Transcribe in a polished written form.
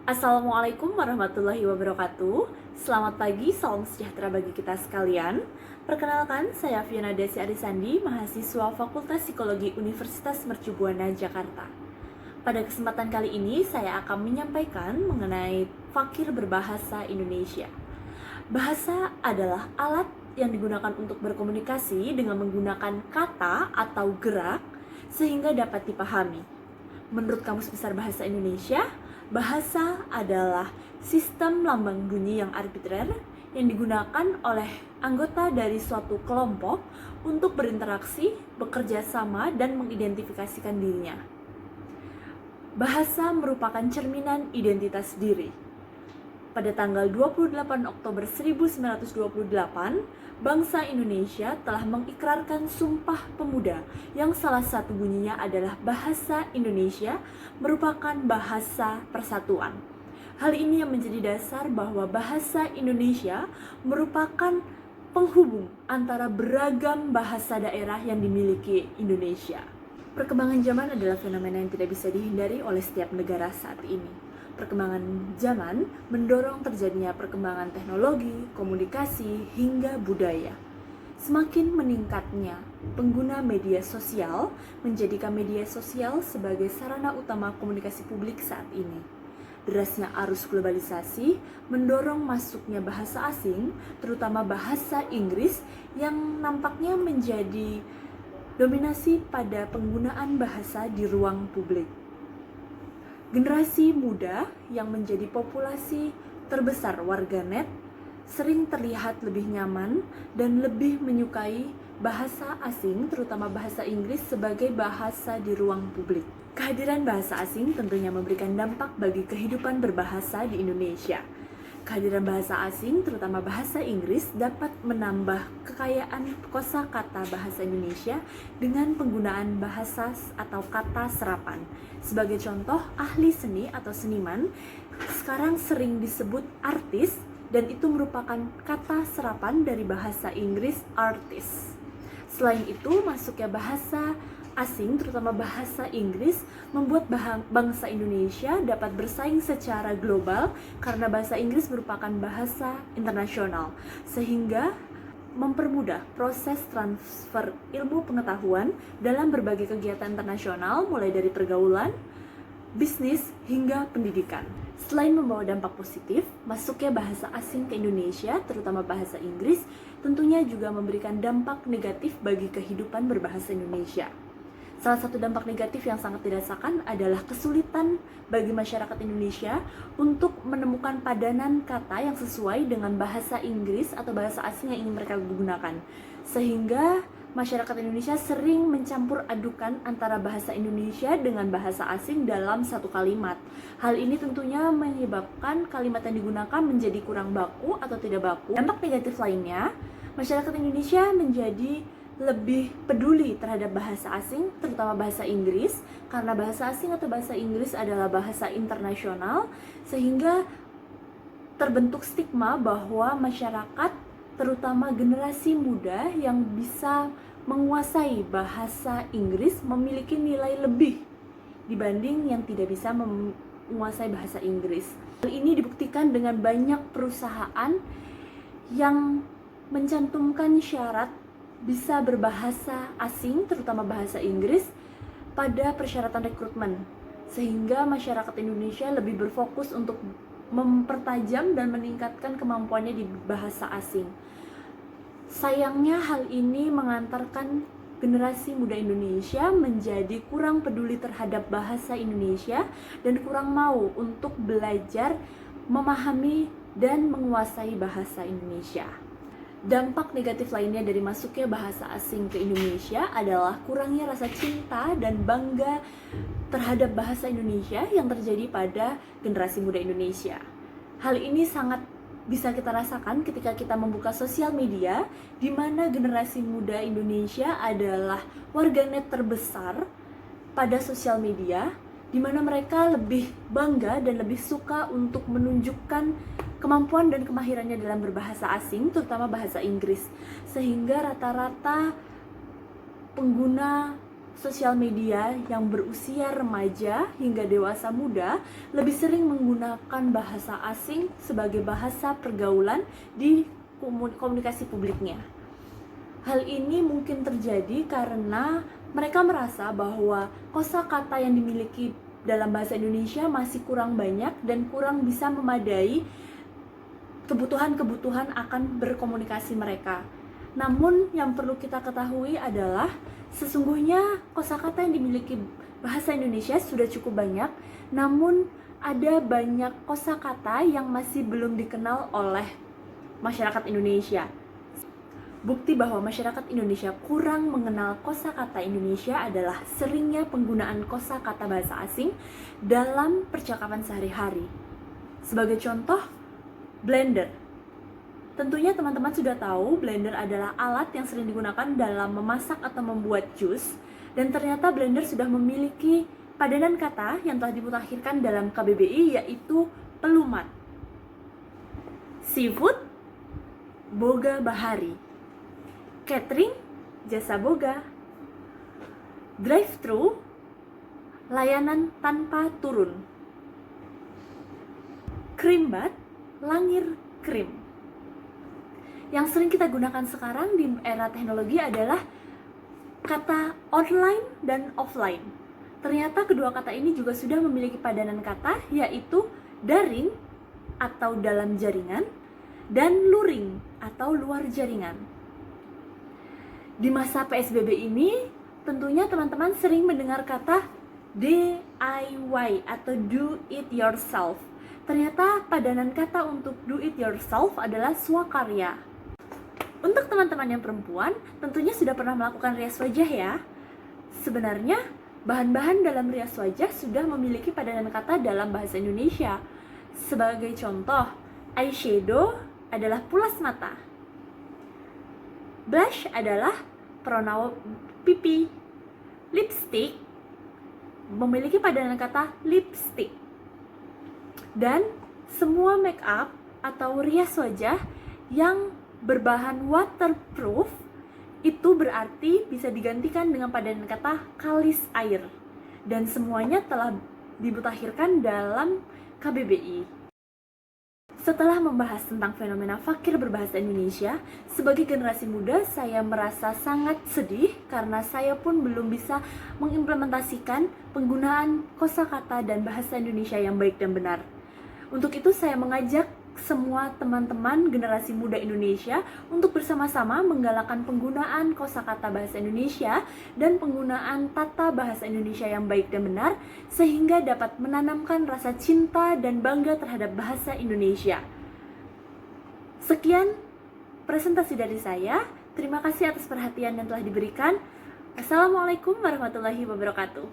Assalamualaikum warahmatullahi wabarakatuh. Selamat pagi, salam sejahtera bagi kita sekalian. Perkenalkan, saya Fiona Desi Arisandi, mahasiswa Fakultas Psikologi Universitas Mercu Buana, Jakarta. Pada kesempatan kali ini, saya akan menyampaikan mengenai fakir berbahasa Indonesia. Bahasa adalah alat yang digunakan untuk berkomunikasi dengan menggunakan kata atau gerak sehingga dapat dipahami. Menurut Kamus Besar Bahasa Indonesia, bahasa adalah sistem lambang bunyi yang arbitrer yang digunakan oleh anggota dari suatu kelompok untuk berinteraksi, bekerja sama, dan mengidentifikasikan dirinya. Bahasa merupakan cerminan identitas diri. Pada tanggal 28 Oktober 1928, bangsa Indonesia telah mengikrarkan Sumpah Pemuda yang salah satu bunyinya adalah bahasa Indonesia merupakan bahasa persatuan. Hal ini yang menjadi dasar bahwa bahasa Indonesia merupakan penghubung antara beragam bahasa daerah yang dimiliki Indonesia. Perkembangan zaman adalah fenomena yang tidak bisa dihindari oleh setiap negara saat ini. Perkembangan zaman mendorong terjadinya perkembangan teknologi, komunikasi, hingga budaya. Semakin meningkatnya pengguna media sosial menjadikan media sosial sebagai sarana utama komunikasi publik saat ini. Derasnya arus globalisasi mendorong masuknya bahasa asing, terutama bahasa Inggris yang nampaknya menjadi dominasi pada penggunaan bahasa di ruang publik. Generasi muda yang menjadi populasi terbesar warganet sering terlihat lebih nyaman dan lebih menyukai bahasa asing, terutama bahasa Inggris, sebagai bahasa di ruang publik. Kehadiran bahasa asing tentunya memberikan dampak bagi kehidupan berbahasa di Indonesia. Kehadiran bahasa asing, terutama bahasa Inggris, dapat menambah kekayaan kosakata bahasa Indonesia dengan penggunaan bahasa atau kata serapan. Sebagai contoh, ahli seni atau seniman sekarang sering disebut artis, dan itu merupakan kata serapan dari bahasa Inggris artist. Selain itu, masuknya bahasa asing, terutama bahasa Inggris, membuat bangsa Indonesia dapat bersaing secara global karena bahasa Inggris merupakan bahasa internasional, sehingga mempermudah proses transfer ilmu pengetahuan dalam berbagai kegiatan internasional, mulai dari pergaulan, bisnis, hingga pendidikan. Selain membawa dampak positif, masuknya bahasa asing ke Indonesia, terutama bahasa Inggris, tentunya juga memberikan dampak negatif bagi kehidupan berbahasa Indonesia. Salah satu dampak negatif yang sangat dirasakan adalah kesulitan bagi masyarakat Indonesia untuk menemukan padanan kata yang sesuai dengan bahasa Inggris atau bahasa asing yang ingin mereka gunakan. Sehingga masyarakat Indonesia sering mencampur adukan antara bahasa Indonesia dengan bahasa asing dalam satu kalimat. Hal ini tentunya menyebabkan kalimat yang digunakan menjadi kurang baku atau tidak baku. Dampak negatif lainnya, masyarakat Indonesia menjadi lebih peduli terhadap bahasa asing, terutama bahasa Inggris, karena bahasa asing atau bahasa Inggris adalah bahasa internasional, sehingga terbentuk stigma bahwa masyarakat, terutama generasi muda yang bisa menguasai bahasa Inggris, memiliki nilai lebih dibanding yang tidak bisa menguasai bahasa Inggris. Hal ini dibuktikan dengan banyak perusahaan yang mencantumkan syarat bisa berbahasa asing, terutama bahasa Inggris, pada persyaratan rekrutmen, sehingga masyarakat Indonesia lebih berfokus untuk mempertajam dan meningkatkan kemampuannya di bahasa asing. Sayangnya hal ini mengantarkan generasi muda Indonesia menjadi kurang peduli terhadap bahasa Indonesia dan kurang mau untuk belajar, memahami, dan menguasai bahasa Indonesia. Dampak negatif lainnya dari masuknya bahasa asing ke Indonesia adalah kurangnya rasa cinta dan bangga terhadap bahasa Indonesia yang terjadi pada generasi muda Indonesia. Hal ini sangat bisa kita rasakan ketika kita membuka sosial media, di mana generasi muda Indonesia adalah warganet terbesar pada sosial media, di mana mereka lebih bangga dan lebih suka untuk menunjukkan kemampuan dan kemahirannya dalam berbahasa asing, terutama bahasa Inggris, sehingga rata-rata pengguna sosial media yang berusia remaja hingga dewasa muda lebih sering menggunakan bahasa asing sebagai bahasa pergaulan di komunikasi publiknya. Hal ini mungkin terjadi karena mereka merasa bahwa kosakata yang dimiliki dalam bahasa Indonesia masih kurang banyak dan kurang bisa memadai kebutuhan-kebutuhan akan berkomunikasi mereka. Namun yang perlu kita ketahui adalah sesungguhnya kosakata yang dimiliki bahasa Indonesia sudah cukup banyak, namun ada banyak kosakata yang masih belum dikenal oleh masyarakat Indonesia. Bukti bahwa masyarakat Indonesia kurang mengenal kosakata Indonesia adalah seringnya penggunaan kosakata bahasa asing dalam percakapan sehari-hari. Sebagai contoh, blender. Tentunya teman-teman sudah tahu blender adalah alat yang sering digunakan dalam memasak atau membuat jus, dan ternyata blender sudah memiliki padanan kata yang telah dimutakhirkan dalam KBBI, yaitu pelumat. Seafood, boga bahari. Catering, jasa boga. Drive-thru, layanan tanpa turun. Krimbat, langir krim. Yang sering kita gunakan sekarang di era teknologi adalah kata online dan offline. Ternyata kedua kata ini juga sudah memiliki padanan kata, yaitu daring atau dalam jaringan dan luring atau luar jaringan. Di masa PSBB ini, tentunya teman-teman sering mendengar kata DIY atau do it yourself. Ternyata padanan kata untuk do it yourself adalah swakarya. Untuk teman-teman yang perempuan, tentunya sudah pernah melakukan rias wajah ya. Sebenarnya, bahan-bahan dalam rias wajah sudah memiliki padanan kata dalam bahasa Indonesia. Sebagai contoh, eyeshadow adalah pulas mata. Blush adalah pewarna pipi. Lipstick memiliki padanan kata lipstick. Dan semua make up atau rias wajah yang berbahan waterproof itu berarti bisa digantikan dengan padanan kata kalis air, dan semuanya telah dimutakhirkan dalam KBBI. Setelah membahas tentang fenomena fakir berbahasa Indonesia, sebagai generasi muda saya merasa sangat sedih karena saya pun belum bisa mengimplementasikan penggunaan kosakata dan bahasa Indonesia yang baik dan benar. Untuk itu saya mengajak semua teman-teman generasi muda Indonesia untuk bersama-sama menggalakkan penggunaan kosakata bahasa Indonesia dan penggunaan tata bahasa Indonesia yang baik dan benar, sehingga dapat menanamkan rasa cinta dan bangga terhadap bahasa Indonesia. Sekian presentasi dari saya. Terima kasih atas perhatian yang telah diberikan. Assalamualaikum warahmatullahi wabarakatuh.